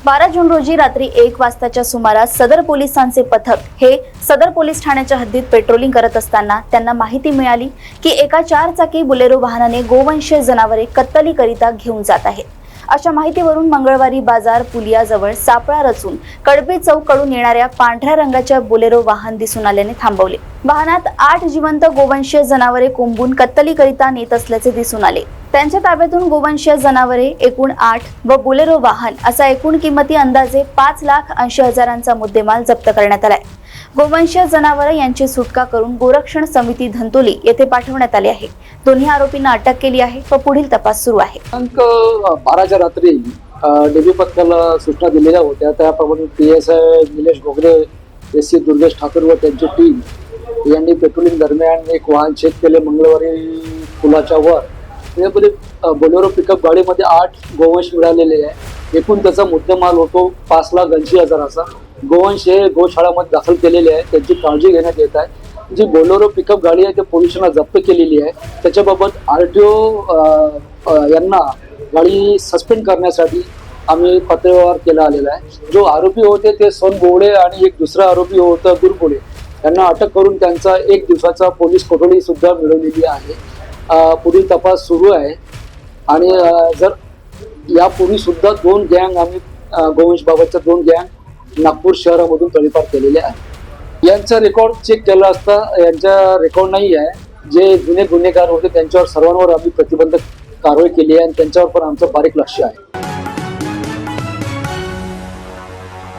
12 जून रोजी रात्री 1 वाजताच्या सुमारास सदर पोलिसांचे पथक हे सदर पोलीस ठाण्याच्या हद्दीत पेट्रोलिंग करत असताना त्यांना माहिती मिळाली की एका 4 चाकी बुलेरो वाहनाने गोवंशीय जनावरे कत्तलीकरिता घेऊन जात आहेत। अशा माहितीवरून मंगळवारी बाजार पुलियाजवळ सापळा रचून कडबे चौककडून येणाऱ्या पांढऱ्या रंगाच्या बुलेरो वाहन दिसून आल्याने थांबवले। वाहनात 8 जिवंत गोवंशीय जनावरे कोंबून कत्तलीकरिता नेत असल्याचे दिसून आले। त्यांच्या ताब्यातून गोवंशीय जनावरे एकूण 8 व बुलेरो वाहन असा एकूण किंमती अंदाजे 5,80,000चा मुद्देमाल जप्त करण्यात आलाय। गोवंशीय जनावरे यांची सुटका करून गोरक्षण समिती धंतोली येथे पाठवण्यात आले आहे। दोन्ही आरोपींना अटक केली आहे व पुढील तपास सुरू आहे। 12च्या रात्री डेबी पथकाला सूचना दिलेल्या होत्या। त्याप्रमाणे PSI निलेश घोगरे, SC दुर्गेश ठाकूर व त्यांची टीम यांनी पेट्रोलिंग दरम्यान एक वाहन चेक केले। मंगळवारी पुलाच्या वर त्यामध्ये बोलेरो पिकअप गाडीमध्ये 8 गोवंश मिळालेले आहे। एकूण त्याचा मुद्देमाल होतो 5,80,000चा। गोवंश हे गोशाळामध्ये दाखल केलेले आहे, त्यांची काळजी घेण्यात येत आहे। जी बोलेरो पिकअप गाडी आहे ते पोलिसांना जप्त केलेली आहे। त्याच्याबाबत RTO यांना गाडी सस्पेंड करण्यासाठी आम्ही पत्रव्यवहार केला आलेला आहे। जो आरोपी होते ते सोनबोडे आणि एक दुसरा आरोपी होता गुरबोडे, यांना अटक करून त्यांचा 1 दिवसाचा पोलीस कोठडी सुद्धा मिळवलेली आहे। पुढील तपास सुरू आहे आणि जर यापूर्वी सुद्धा 2 गँग आम्ही गोवंश बाबतच्या 2 गँग नागपूर शहरामधून तडीपार केलेले आहे। यांचा रेकॉर्ड चेक केला असता यांचा रेकॉर्ड नाही आहे। जे जुने गुन्हेगार होते त्यांच्यावर सर्वांवर आम्ही प्रतिबंधक कारवाई केली आहे आणि त्यांच्यावर पण आमचं बारीक लक्ष आहे।